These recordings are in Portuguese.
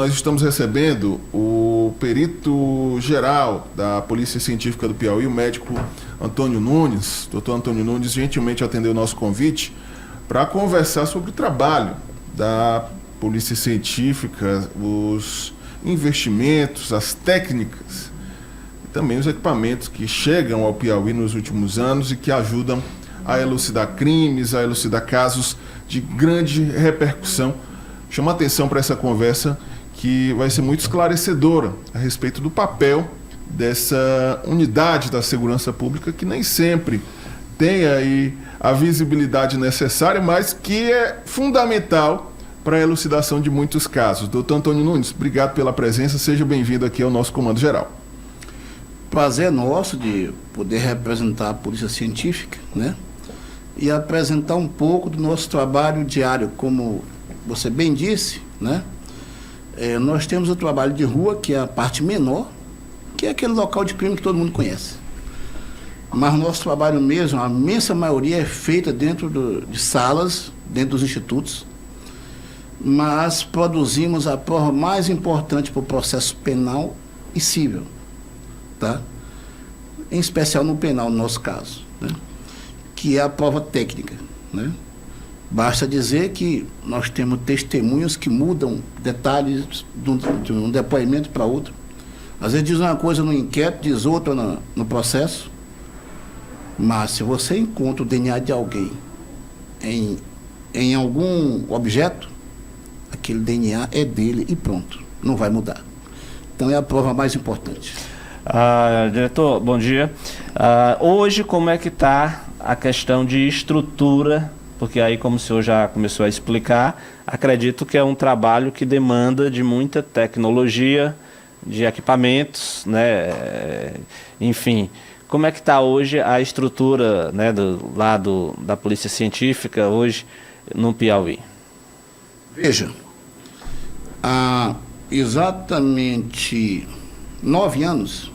Nós estamos recebendo o perito geral da Polícia Científica do Piauí, o médico Antônio Nunes. Doutor Antônio Nunes gentilmente atendeu o nosso convite para conversar sobre o trabalho da Polícia Científica, os investimentos, as técnicas e também os equipamentos que chegam ao Piauí nos últimos anos e que ajudam a elucidar crimes, a elucidar casos de grande repercussão. Chama atenção para essa conversa que vai ser muito esclarecedora a respeito do papel dessa unidade da segurança pública que nem sempre tem aí a visibilidade necessária, mas que é fundamental para a elucidação de muitos casos. Doutor Antônio Nunes, obrigado pela presença, seja bem-vindo aqui ao nosso Comando Geral. Prazer nosso de poder representar a Polícia Científica, né? E apresentar um pouco do nosso trabalho diário, como você bem disse, né? Nós temos o trabalho de rua, que é a parte menor, que é aquele local de crime que todo mundo conhece. Mas o nosso trabalho mesmo, a imensa maioria é feita dentro de salas, dentro dos institutos, mas produzimos a prova mais importante para o processo penal e civil, tá? Em especial no penal, no nosso caso, né? Que é a prova técnica, né? Basta dizer que nós temos testemunhas que mudam detalhes de um depoimento para outro. Às vezes diz uma coisa no inquérito, diz outra no processo. Mas se você encontra o DNA de alguém em algum objeto, aquele DNA é dele e pronto, não vai mudar. Então é a prova mais importante. Diretor, bom dia. Hoje, como é que está a questão de estrutura? Porque aí, como o senhor já começou a explicar, acredito que é um trabalho que demanda de muita tecnologia, de equipamentos, né? Enfim, como é que está hoje a estrutura, né, do lado da Polícia Científica hoje no Piauí? Veja, há exatamente 9 anos,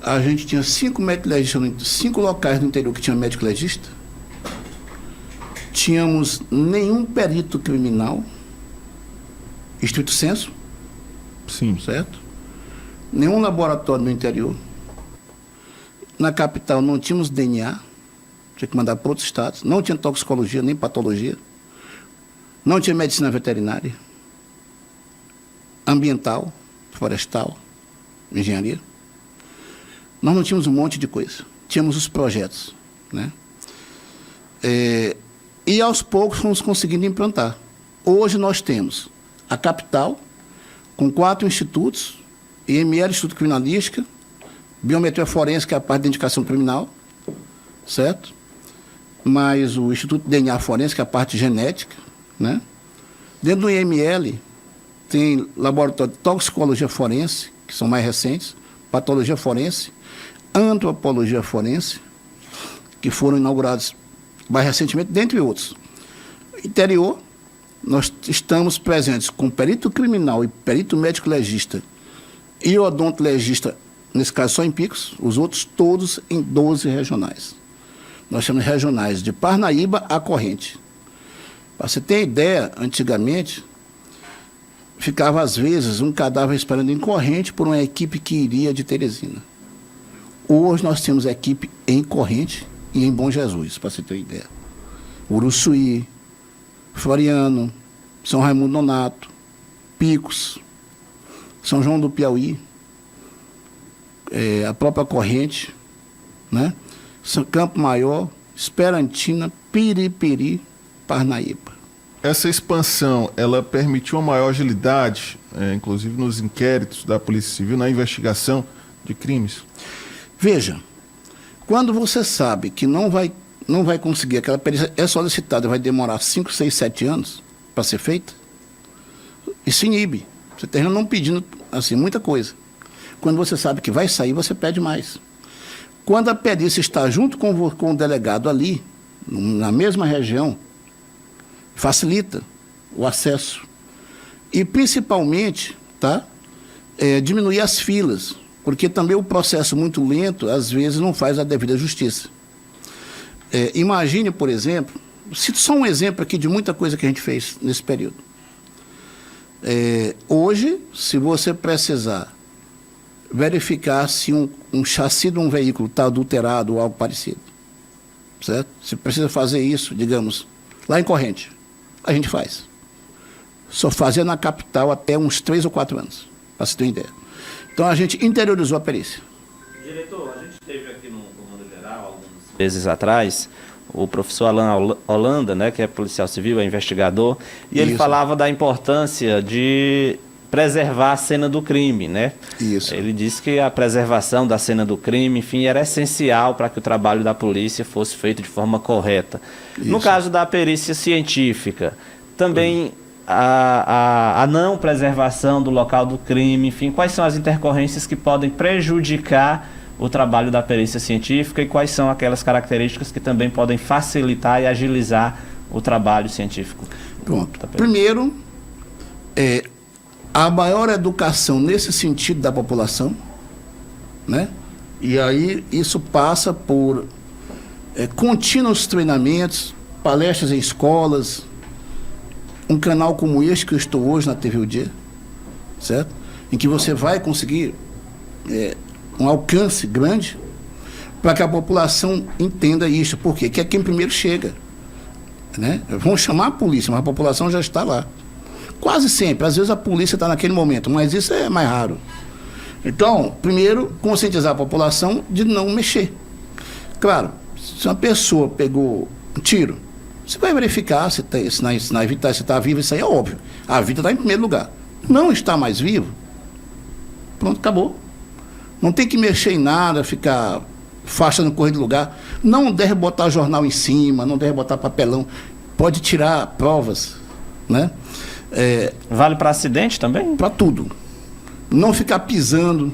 a gente tinha 5 médicos legistas, 5 locais no interior que tinha médico legista. Tínhamos nenhum perito criminal, estrito senso, Sim. certo? Nenhum laboratório no interior. Na capital não tínhamos DNA, tinha que mandar para outros estados. Não tinha toxicologia, nem patologia. Não tinha medicina veterinária, ambiental, florestal, engenharia. Nós não tínhamos um monte de coisa. Tínhamos os projetos, né? E aos poucos fomos conseguindo implantar. Hoje nós temos a capital, com 4 institutos, IML, Instituto Criminalística, Biometria Forense, que é a parte da indicação criminal, certo? Mais o Instituto DNA Forense, que é a parte genética, né? Dentro do IML tem laboratório de toxicologia forense, que são mais recentes, patologia forense, antropologia forense, que foram inaugurados mais recentemente, dentre outros. No interior, nós estamos presentes com perito criminal e perito médico legista e odontolegista, nesse caso só em Picos, os outros todos em 12 regionais. Nós temos regionais de Parnaíba a Corrente. Para você ter ideia, antigamente, ficava às vezes um cadáver esperando em Corrente por uma equipe que iria de Teresina. Hoje nós temos equipe em Corrente e em Bom Jesus, para você ter ideia. Uruçuí, Floriano, São Raimundo Nonato, Picos, São João do Piauí, a própria Corrente, né? São Campo Maior, Esperantina, Piripiri, Parnaíba. Essa expansão, ela permitiu uma maior agilidade, inclusive nos inquéritos da Polícia Civil, na investigação de crimes? Veja, quando você sabe que não vai conseguir, aquela perícia é solicitada, vai demorar 5, 6, 7 anos para ser feita, isso inibe. Você termina não pedindo assim, muita coisa. Quando você sabe que vai sair, você pede mais. Quando a perícia está junto com o delegado ali, na mesma região, facilita o acesso. E principalmente, tá, diminuir as filas. Porque também o processo muito lento, às vezes, não faz a devida justiça. Imagine, por exemplo, cito só um exemplo aqui de muita coisa que a gente fez nesse período. Hoje, se você precisar verificar se um chassi de um veículo está adulterado ou algo parecido, certo? Você precisa fazer isso, digamos, lá em Corrente. A gente faz. Só fazia na capital até uns 3 ou 4 anos, para se ter uma ideia. Então, a gente interiorizou a perícia. Diretor, a gente teve aqui no Comando Geral, alguns meses atrás, o professor Alan Holanda, né, que é policial civil, é investigador, e ele falava da importância de preservar a cena do crime, né? Isso. Ele disse que a preservação da cena do crime, enfim, era essencial para que o trabalho da polícia fosse feito de forma correta. Isso. No caso da perícia científica, também a não preservação do local do crime, enfim, quais são as intercorrências que podem prejudicar o trabalho da perícia científica e quais são aquelas características que também podem facilitar e agilizar o trabalho científico? Pronto. Primeiro, a maior educação nesse sentido da população, né? E aí isso passa por contínuos treinamentos, palestras em escolas, um canal como este que eu estou hoje na TV O Dia, certo? Em que você vai conseguir um alcance grande para que a população entenda isso. Por quê? Que é quem primeiro chega, né? Vão chamar a polícia, mas a população já está lá. Quase sempre. Às vezes a polícia está naquele momento, mas isso é mais raro. Então, primeiro, conscientizar a população de não mexer. Claro, se uma pessoa pegou um tiro, você vai verificar se está vivo, isso aí é óbvio. A vida está em primeiro lugar. Não está mais vivo, pronto, acabou. Não tem que mexer em nada, ficar faixa correr de lugar. Não deve botar jornal em cima, não deve botar papelão. Pode tirar provas, né? Vale para acidente também? Para tudo. Não ficar pisando.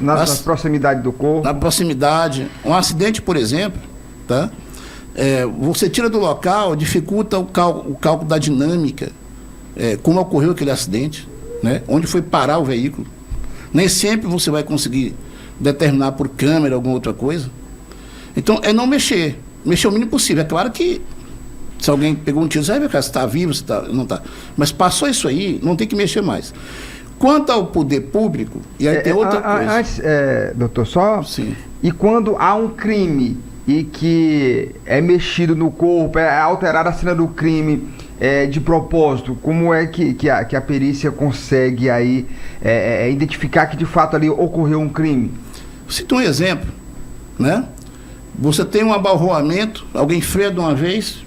Na proximidade do corpo. Na proximidade. Um acidente, por exemplo, tá? Você tira do local, dificulta o cálculo da dinâmica, como ocorreu aquele acidente, né? Onde foi parar o veículo. Nem sempre você vai conseguir determinar por câmera alguma outra coisa. Então, não mexer. Mexer o mínimo possível. É claro que se alguém pegou um tiro, você vai ver se está vivo, se não está. Mas passou isso aí, não tem que mexer mais. Quanto ao poder público, e aí tem outra coisa. Antes, doutor, só... Sim. E quando há um crime e que é mexido no corpo, é alterada a cena do crime de propósito, como é que a perícia consegue aí identificar que de fato ali ocorreu um crime? Cito um exemplo, né? Você tem um abalroamento, alguém freia de uma vez,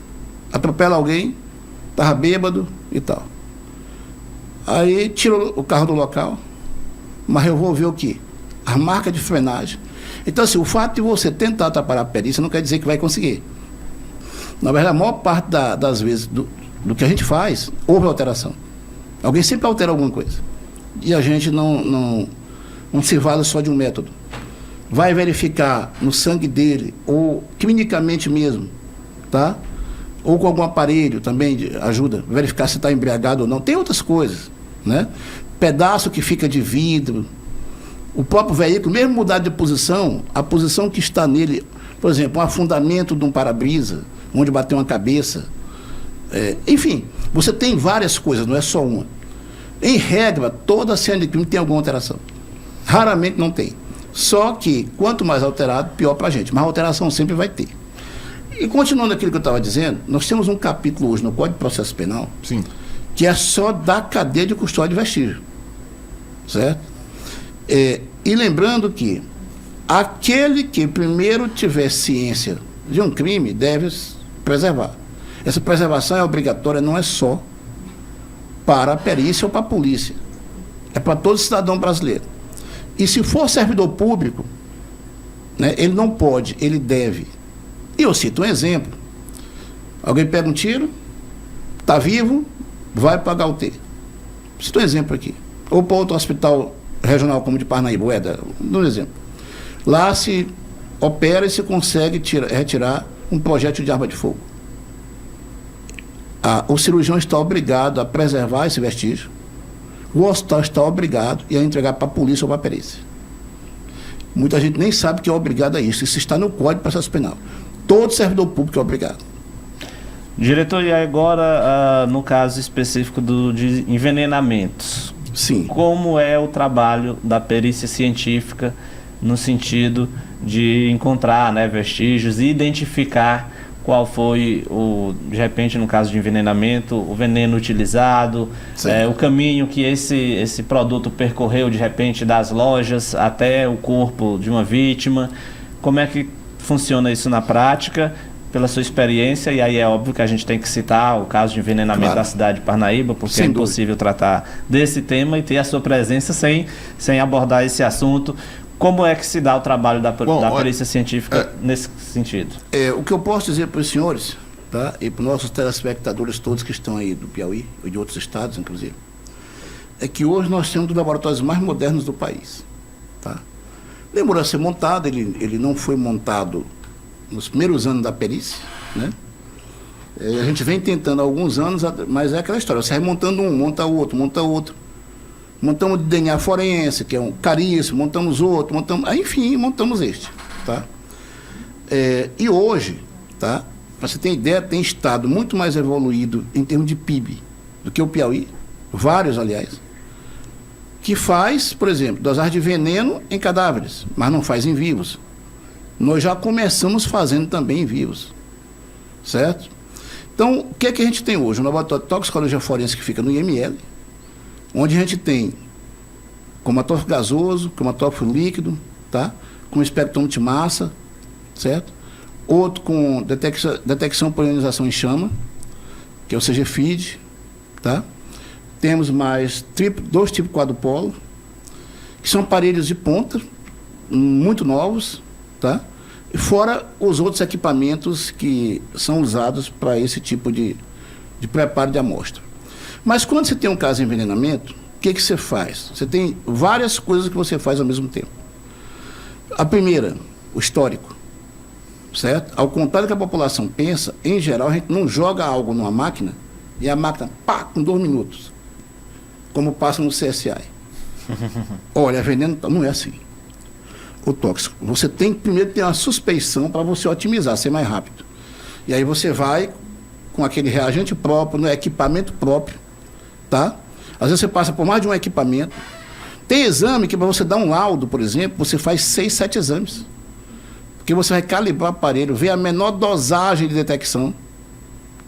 atropela alguém, estava bêbado e tal. Aí tira o carro do local, mas eu vou ver o quê? A marca de frenagem. Então, assim, o fato de você tentar atrapalhar a perícia não quer dizer que vai conseguir. Na verdade, a maior parte das vezes do que a gente faz, houve alteração. Alguém sempre altera alguma coisa. E a gente não se vale só de um método. Vai verificar no sangue dele, ou clinicamente mesmo, tá? Ou com algum aparelho também ajuda, verificar se está embriagado ou não. Tem outras coisas, né? Pedaço que fica de vidro, o próprio veículo, mesmo mudar de posição, a posição que está nele, por exemplo, um afundamento de um para-brisa, onde bateu uma cabeça. Enfim, você tem várias coisas, não é só uma. Em regra, toda cena de crime tem alguma alteração. Raramente não tem. Só que, quanto mais alterado, pior para a gente. Mas a alteração sempre vai ter. E continuando aquilo que eu estava dizendo, nós temos um capítulo hoje no Código de Processo Penal, Sim, que é só da cadeia de custódia de vestígio. Certo? E lembrando que aquele que primeiro tiver ciência de um crime deve preservar. Essa preservação é obrigatória, não é só para a perícia ou para a polícia. É para todo cidadão brasileiro. E se for servidor público, né, ele não pode, ele deve. E eu cito um exemplo. Alguém pega um tiro, está vivo, vai pagar o T. Cito um exemplo aqui. Ou para outro hospital regional como de Parnaíba, um exemplo. Lá se opera e se consegue retirar um projétil de arma de fogo. O cirurgião está obrigado a preservar esse vestígio. O hospital está obrigado a entregar para a polícia ou para a perícia. Muita gente nem sabe que é obrigado a isso. Isso está no Código de Processo Penal. Todo servidor público é obrigado. Diretor, e agora, no caso específico de envenenamentos, Sim. como é o trabalho da perícia científica no sentido de encontrar, né, vestígios e identificar qual foi, de repente, no caso de envenenamento, o veneno utilizado, o caminho que esse produto percorreu, de repente, das lojas até o corpo de uma vítima? Como é que funciona isso na prática, pela sua experiência? E aí é óbvio que a gente tem que citar o caso de envenenamento da cidade de Parnaíba, porque Sem é impossível tratar desse tema e ter a sua presença sem abordar esse assunto. Como é que se dá o trabalho da perícia científica nesse sentido? O que eu posso dizer para os senhores, tá? E para os nossos telespectadores todos que estão aí do Piauí, e de outros estados, inclusive, é que hoje nós temos um dos laboratórios mais modernos do país. Tá? Demorou a ser montado, ele não foi montado nos primeiros anos da perícia, né? A gente vem tentando há alguns anos, mas é aquela história, você vai montando um, monta outro. Montamos de DNA forense, que é caríssimo, montamos outro, enfim, montamos este. Tá? E hoje, tá? Para você ter ideia, tem estado muito mais evoluído em termos de PIB do que o Piauí, vários, aliás, que faz, por exemplo, dosagem de veneno em cadáveres, mas não faz em vivos. Nós já começamos fazendo também em vivos, certo? Então, o que é que a gente tem hoje? Um laboratório de toxicologia forense que fica no IML, onde a gente tem cromatógrafo gasoso, cromatógrafo líquido, tá? Com espectrômetro de massa, certo? Outro com detecção por ionização em chama, que é o CG-FID, tá? Temos mais dois tipos quadrupolo, que são aparelhos de ponta, muito novos, tá? E fora os outros equipamentos que são usados para esse tipo de preparo de amostra. Mas quando você tem um caso de envenenamento, o que você faz? Você tem várias coisas que você faz ao mesmo tempo. A primeira, o histórico, certo? Ao contrário do que a população pensa, em geral a gente não joga algo numa máquina e a máquina, pá, com 2 minutos, como passa no CSI. Olha, veneno não é assim. O tóxico. Você tem que primeiro ter uma suspeição para você otimizar, ser mais rápido. E aí você vai com aquele reagente próprio, no equipamento próprio, tá? Às vezes você passa por mais de um equipamento. Tem exame que para você dar um laudo, por exemplo, você faz 6, 7 exames. Porque você vai calibrar o aparelho, ver a menor dosagem de detecção.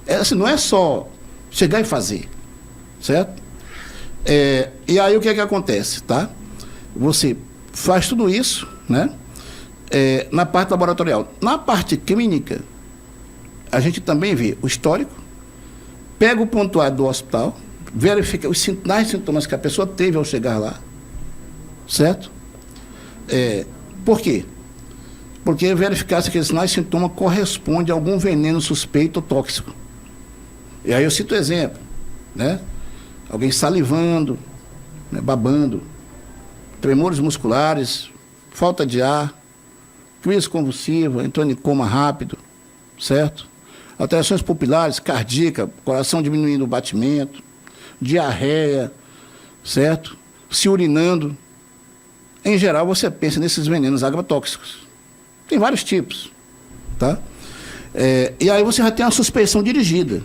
Assim, não é só chegar e fazer, certo? E aí o que é que acontece, tá? Você faz tudo isso, né? Na parte laboratorial. Na parte clínica, a gente também vê o histórico, pega o prontuário do hospital, verifica os sinais e sintomas que a pessoa teve ao chegar lá, certo? Por quê? Porque verificar se aqueles sinais e sintomas correspondem a algum veneno suspeito ou tóxico. E aí eu cito exemplo, né? Alguém salivando, né? Babando, tremores musculares, falta de ar, crise convulsiva, entrando em coma rápido, certo? Alterações pupilares, cardíaca, coração diminuindo o batimento, diarreia, certo? Se urinando. Em geral, você pensa nesses venenos agrotóxicos. Tem vários tipos, tá? E aí você já tem uma suspeição dirigida.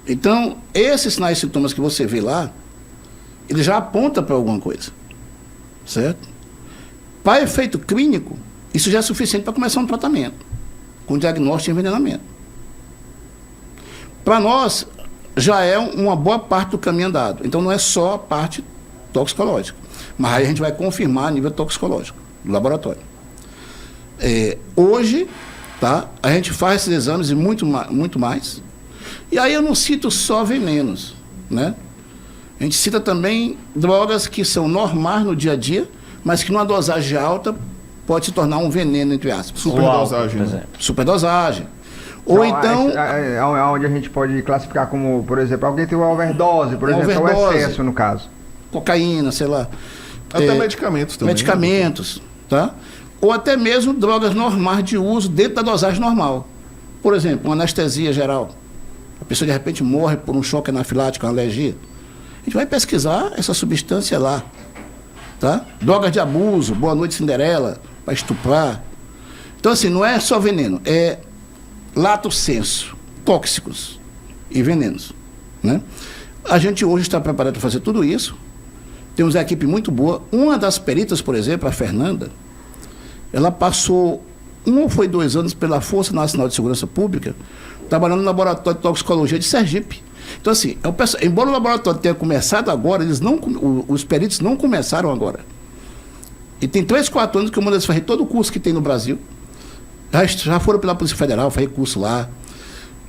Então, esses sinais e sintomas que você vê lá, ele já aponta para alguma coisa, certo? Para efeito clínico, isso já é suficiente para começar um tratamento, com diagnóstico de envenenamento. Para nós, já é uma boa parte do caminho andado. Então, não é só a parte toxicológica, mas aí a gente vai confirmar a nível toxicológico, do laboratório. Hoje, tá, a gente faz esses exames e muito mais. E aí eu não cito só venenos, né? A gente cita também drogas que são normais no dia a dia, mas que numa dosagem alta pode se tornar um veneno, entre aspas. Superdosagem, por exemplo. Superdosagem. Ou então... É onde a gente pode classificar como, por exemplo, alguém tem uma overdose, por exemplo, overdose, ou excesso, no caso. Cocaína, sei lá. Até medicamentos também. Medicamentos, tá? Ou até mesmo drogas normais de uso dentro da dosagem normal. Por exemplo, uma anestesia geral. A pessoa de repente morre por um choque anafilático, uma alergia. A gente vai pesquisar essa substância lá, tá? Drogas de abuso, Boa Noite Cinderela, para estuprar. Então assim, não é só veneno, é lato sensu, tóxicos e venenos, né? A gente hoje está preparado para fazer tudo isso. Temos uma equipe muito boa. Uma das peritas, por exemplo, a Fernanda, ela passou 1 ou foi 2 anos pela Força Nacional de Segurança Pública, trabalhando no Laboratório de Toxicologia de Sergipe. Então, assim, embora o laboratório tenha começado agora, os peritos não começaram agora. E tem 3, 4 anos que eu mando eles fazer todo o curso que tem no Brasil. Já foram pela Polícia Federal, fazer curso lá.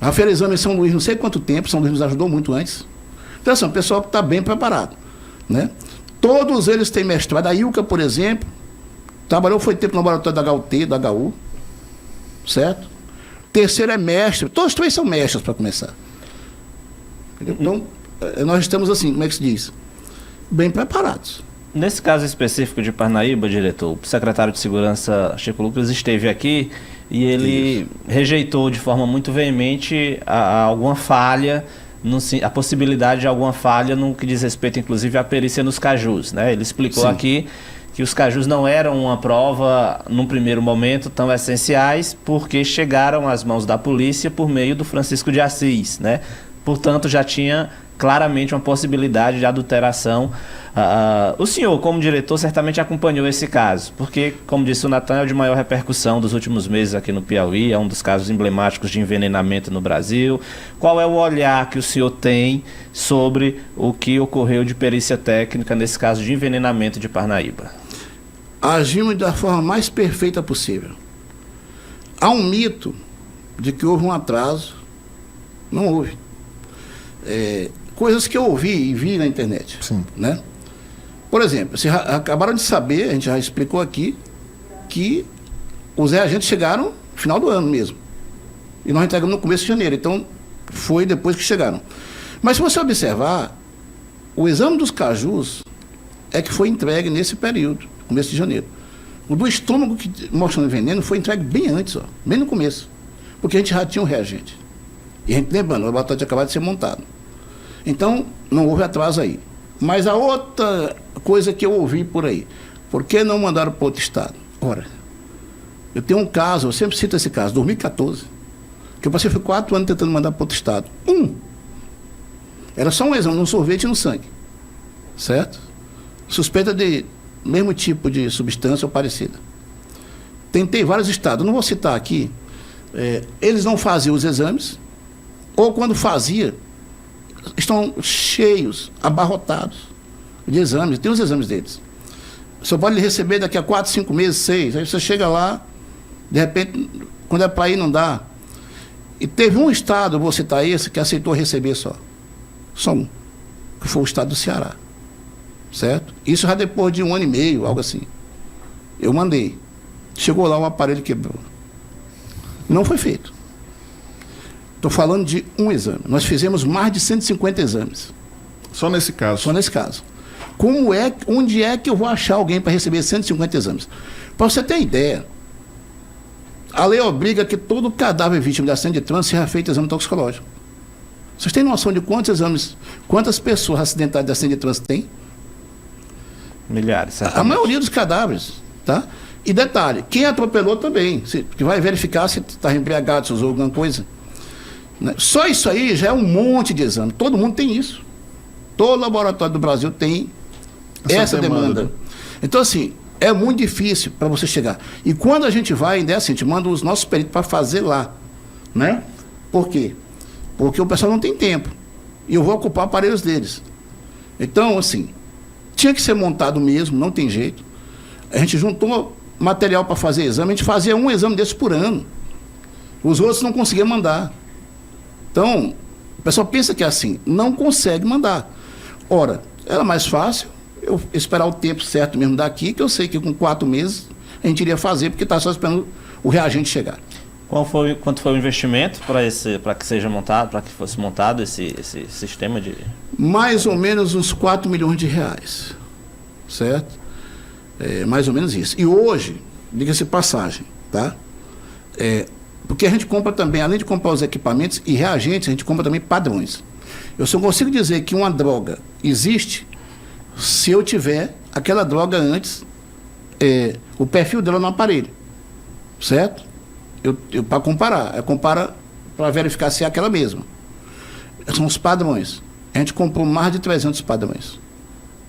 Já fez exame em São Luís não sei quanto tempo, São Luís nos ajudou muito antes. Então, assim, o pessoal que está bem preparado, né? Todos eles têm mestrado. A Ilka, por exemplo, trabalhou, foi tempo no laboratório da HUT, da HU, certo? Terceiro é mestre. Todos os 3 são mestres, para começar. Então, nós estamos assim, como é que se diz? Bem preparados. Nesse caso específico de Parnaíba, diretor, o secretário de Segurança, Chico Lucas, esteve aqui e ele rejeitou de forma muito veemente alguma falha, a possibilidade de alguma falha no que diz respeito, inclusive, à perícia nos cajus, né? Ele explicou Sim. aqui que os cajus não eram uma prova, num primeiro momento, tão essenciais, porque chegaram às mãos da polícia por meio do Francisco de Assis, né? Portanto, já tinha claramente uma possibilidade de adulteração. O senhor, como diretor, certamente acompanhou esse caso, porque, como disse o Natan, é o de maior repercussão dos últimos meses aqui no Piauí, é um dos casos emblemáticos de envenenamento no Brasil. Qual é o olhar que o senhor tem sobre o que ocorreu de perícia técnica nesse caso de envenenamento de Parnaíba? Agimos da forma mais perfeita possível. Há um mito de que houve um atraso. Não houve. Coisas que eu ouvi e vi na internet. Sim. Né? Por exemplo, vocês acabaram de saber, a gente já explicou aqui, que os reagentes chegaram no final do ano mesmo. E nós entregamos no começo de janeiro. Então, foi depois que chegaram. Mas se você observar, o exame dos cajus é que foi entregue nesse período, começo de janeiro. O do estômago, que mostrando veneno, foi entregue bem antes, bem no começo. Porque a gente já tinha um reagente. E a gente, lembrando, o laboratório tinha acabado de ser montado. Então, não houve atraso aí. Mas a outra coisa que eu ouvi por aí, por que não mandaram para outro estado? Ora, eu tenho um caso, eu sempre cito esse caso, 2014, que eu passei 4 anos tentando mandar para outro estado. Era só um exame, um sorvete no sangue. Certo? Suspeita de mesmo tipo de substância ou parecida. Tentei vários estados, não vou citar aqui. Eles não faziam os exames, ou quando fazia, estão cheios, abarrotados de exames. Tem os exames deles. Só pode receber daqui a 4, 5 meses, 6. Aí você chega lá, de repente, quando é para ir, não dá. E teve um estado, eu vou citar esse, que aceitou receber só. Só um. Que foi o estado do Ceará. Certo? Isso já depois de 1 ano e meio, algo assim. Eu mandei. Chegou lá, o aparelho quebrou. Não foi feito. Estou falando de um exame. Nós fizemos mais de 150 exames. Só nesse caso? Só nesse caso. Onde é que eu vou achar alguém para receber 150 exames? Para você ter ideia, a lei obriga que todo cadáver vítima de acidente de trânsito seja feito exame toxicológico. Vocês têm noção de quantos exames, quantas pessoas acidentadas de acidente de trânsito tem? Milhares, certamente. A maioria dos cadáveres, tá? E detalhe, quem atropelou também, que vai verificar se está embriagado, se usou alguma coisa. Só isso aí já é um monte de exame. Todo mundo tem isso. Todo laboratório do Brasil tem essa demanda. Então, assim, é muito difícil para você chegar. E quando a gente vai, ainda é assim, a gente manda os nossos peritos para fazer lá. Né? Por quê? Porque o pessoal não tem tempo. E eu vou ocupar aparelhos deles. Então, assim, tinha que ser montado mesmo, não tem jeito. A gente juntou material para fazer exame, a gente fazia um exame desse por ano. Os outros não conseguiam mandar. Então, o pessoal pensa que é assim, não consegue mandar. Ora, era mais fácil eu esperar o tempo certo mesmo daqui, que eu sei que com 4 meses a gente iria fazer, porque está só esperando o reagente chegar. Quanto foi o investimento para que seja montado, para que fosse montado esse sistema de... Mais ou menos uns 4 milhões de reais. Certo? Mais ou menos isso. E hoje, diga-se passagem, tá? Porque a gente compra também, além de comprar os equipamentos e reagentes, a gente compra também padrões. Eu só consigo dizer que uma droga existe se eu tiver aquela droga antes, o perfil dela no aparelho. Certo? Para comparar. Compara para verificar se é aquela mesma. São os padrões. A gente comprou mais de 300 padrões,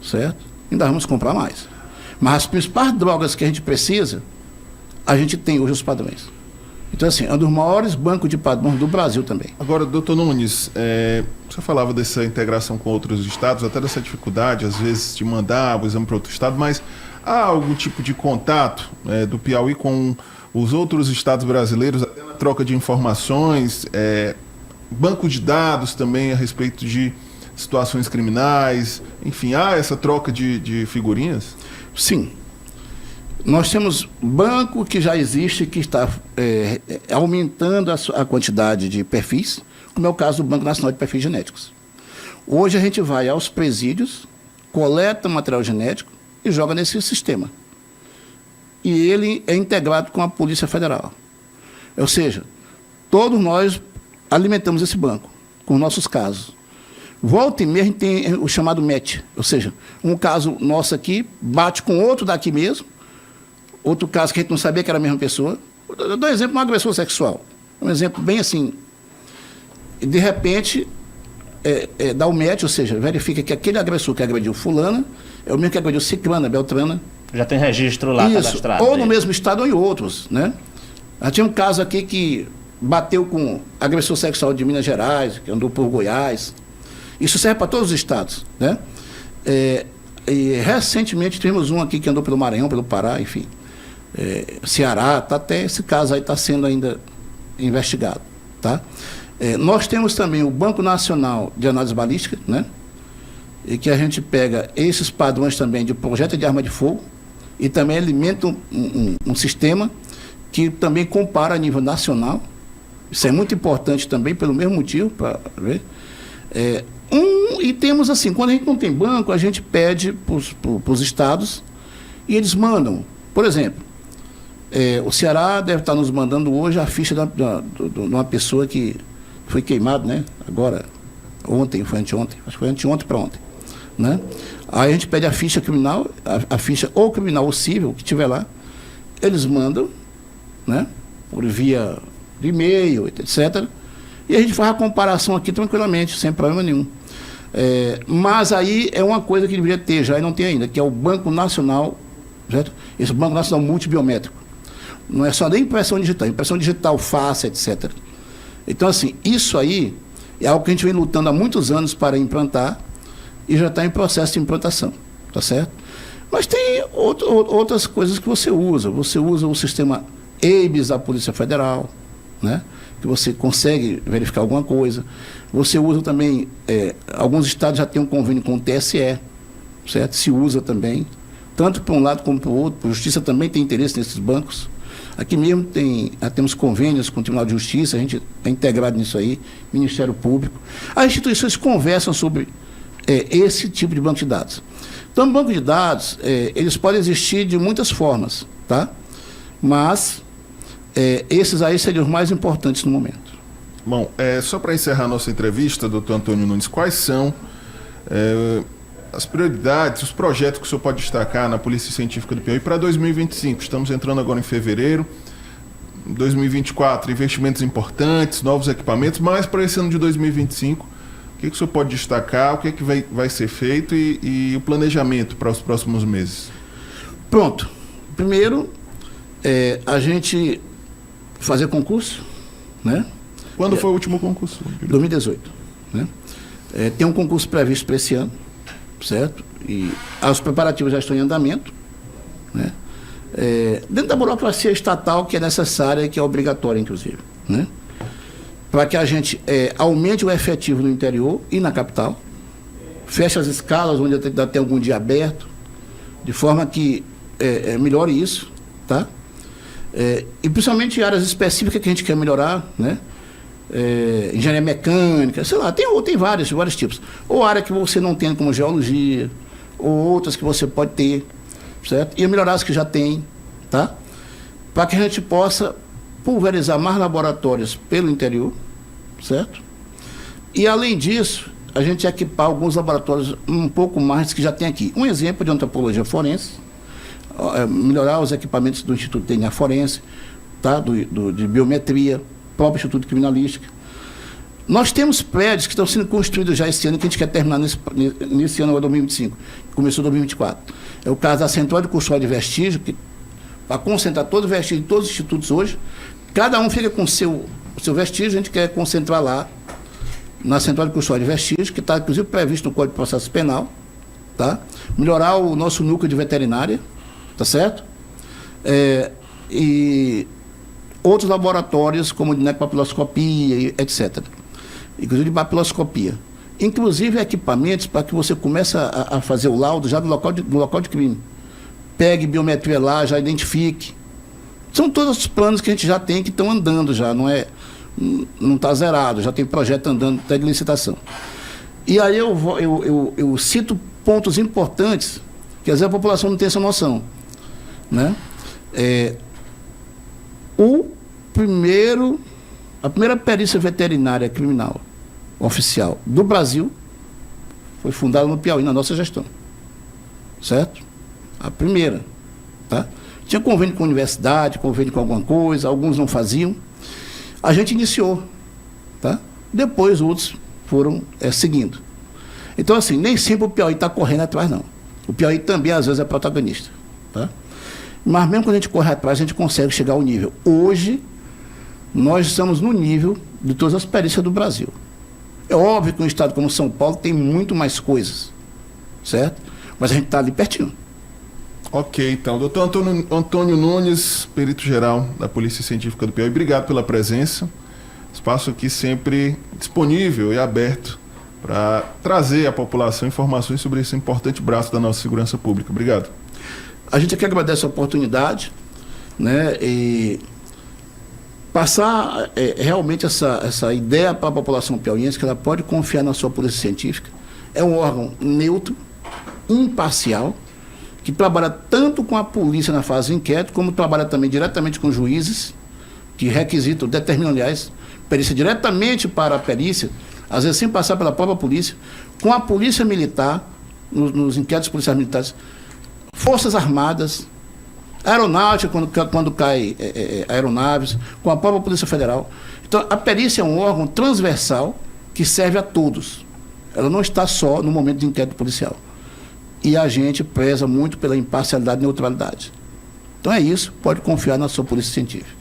certo? Ainda vamos comprar mais. Mas as principais drogas que a gente precisa, a gente tem hoje os padrões. Então, assim, é um dos maiores bancos de padrões do Brasil também. Agora, doutor Nunes, você falava dessa integração com outros estados, até dessa dificuldade, às vezes, de mandar o exame para outro estado, mas há algum tipo de contato do Piauí com os outros estados brasileiros, até na troca de informações, banco de dados também a respeito de situações criminais, enfim, há essa troca de figurinhas? Sim. Nós temos banco que já existe, que está aumentando a quantidade de perfis, como é o caso do Banco Nacional de Perfis Genéticos. Hoje a gente vai aos presídios, coleta material genético e joga nesse sistema. E ele é integrado com a Polícia Federal. Ou seja, todos nós alimentamos esse banco com os nossos casos. Volta e meia a gente tem o chamado match, ou seja, um caso nosso aqui bate com outro daqui mesmo, outro caso que a gente não sabia que era a mesma pessoa. Eu dou exemplo de um agressor sexual. Um exemplo bem assim. De repente, dá o match, ou seja, verifica que aquele agressor que agrediu fulana é o mesmo que agrediu ciclana, beltrana. Já tem registro lá cadastrado. Ou no mesmo estado ou em outros, né? Já tinha um caso aqui que bateu com agressor sexual de Minas Gerais, que andou por Goiás. Isso serve para todos os estados, né? E recentemente tivemos um aqui que andou pelo Maranhão, pelo Pará, enfim. Ceará, até esse caso aí está sendo ainda investigado, tá? Nós temos também o Banco Nacional de Análise Balística, né? E que a gente pega esses padrões também de projétil de arma de fogo e também alimenta um sistema que também compara a nível nacional. Isso é muito importante também, pelo mesmo motivo, para ver. E temos assim, quando a gente não tem banco, a gente pede para os estados e eles mandam. Por exemplo, o Ceará deve estar nos mandando hoje a ficha de uma pessoa que foi queimada, né? Agora, ontem, foi anteontem, acho que foi anteontem para ontem, né? Aí a gente pede a ficha criminal, a ficha ou criminal ou civil, que tiver lá, eles mandam, né? Por via de e-mail, etc. E a gente faz a comparação aqui tranquilamente, sem problema nenhum. Mas aí é uma coisa que deveria ter já e não tem ainda, que é o Banco Nacional, certo? Esse Banco Nacional Multibiométrico. Não é só nem impressão digital fácil, etc. Então, assim, isso aí é algo que a gente vem lutando há muitos anos para implantar e já está em processo de implantação, tá certo? Mas tem outras coisas que você usa. Você usa o sistema EIBS da Polícia Federal, né? Que você consegue verificar alguma coisa. Você usa também, alguns estados já têm um convênio com o TSE, certo? Se usa também, tanto para um lado como para o outro. A Justiça também tem interesse nesses bancos. Aqui mesmo temos convênios com o Tribunal de Justiça, a gente está integrado nisso aí, Ministério Público. As instituições conversam sobre esse tipo de banco de dados. Então, banco de dados, eles podem existir de muitas formas, tá? Mas esses aí seriam os mais importantes no momento. Bom, só para encerrar a nossa entrevista, doutor Antônio Nunes, quais são as prioridades, os projetos que o senhor pode destacar na Polícia Científica do Piauí para 2025? Estamos entrando agora em fevereiro. 2024, investimentos importantes, novos equipamentos, mas para esse ano de 2025, o que o senhor pode destacar, o que vai ser feito e o planejamento para os próximos meses? Pronto. Primeiro, a gente fazer concurso, né? Quando foi o último concurso? 2018. Né? Tem um concurso previsto para esse ano, certo? E os preparativos já estão em andamento, né? Dentro da burocracia estatal que é necessária e que é obrigatória, inclusive, né? Para que a gente aumente o efetivo no interior e na capital, feche as escalas onde ainda tem algum dia aberto, de forma que melhore isso, tá? E principalmente áreas específicas que a gente quer melhorar, né? Engenharia mecânica, sei lá, tem vários tipos. Ou área que você não tem como geologia, ou outras que você pode ter, certo? E melhorar as que já tem, tá? Para que a gente possa pulverizar mais laboratórios pelo interior, certo? E além disso, a gente equipar alguns laboratórios um pouco mais que já tem aqui. Um exemplo de antropologia forense, melhorar os equipamentos do Instituto de DNA Forense, tá? De biometria, próprio Instituto de Criminalística. Nós temos prédios que estão sendo construídos já esse ano, que a gente quer terminar nesse ano, 2025, começou 2024. É o caso da Central de Custódia de Vestígio, que para concentrar todo o vestígio de todos os institutos hoje, cada um fica com o seu vestígio, a gente quer concentrar lá na Central de Custódia de Vestígio, que está inclusive previsto no Código de Processo Penal, tá? Melhorar o nosso núcleo de veterinária, tá certo? E outros laboratórios, como de necropapiloscopia, etc. Inclusive de papiloscopia. Inclusive equipamentos para que você comece a fazer o laudo já no local de crime. Pegue biometria lá, já identifique. São todos os planos que a gente já tem que estão andando já, não está zerado, já tem projeto andando até de licitação. E aí eu cito pontos importantes, que às vezes a população não tem essa noção, né? A primeira perícia veterinária criminal oficial do Brasil foi fundada no Piauí, na nossa gestão. Certo? A primeira. Tá? Tinha convênio com a universidade, convênio com alguma coisa, alguns não faziam. A gente iniciou. Tá? Depois outros foram seguindo. Então, assim, nem sempre o Piauí está correndo atrás, não. O Piauí também, às vezes, é protagonista. Tá? Mas mesmo quando a gente corre atrás, a gente consegue chegar ao nível. Hoje, nós estamos no nível de todas as perícias do Brasil. É óbvio que um estado como São Paulo tem muito mais coisas, certo? Mas a gente está ali pertinho. Ok, então. Doutor Antônio Nunes, perito geral da Polícia Científica do Piauí, obrigado pela presença. Espaço aqui sempre disponível e aberto para trazer à população informações sobre esse importante braço da nossa segurança pública. Obrigado. A gente aqui agradece a oportunidade, né, e passar realmente essa ideia para a população piauiense, que ela pode confiar na sua polícia científica. É um órgão neutro, imparcial, que trabalha tanto com a polícia na fase de inquérito, como trabalha também diretamente com juízes, que requisitam, determinam, aliás, perícia diretamente para a perícia, às vezes sem passar pela própria polícia, com a polícia militar, nos inquéritos policiais militares, Forças Armadas, Aeronáutica, quando cai aeronaves, com a própria Polícia Federal. Então, a perícia é um órgão transversal que serve a todos. Ela não está só no momento de inquérito policial. E a gente preza muito pela imparcialidade e neutralidade. Então é isso, pode confiar na sua polícia científica.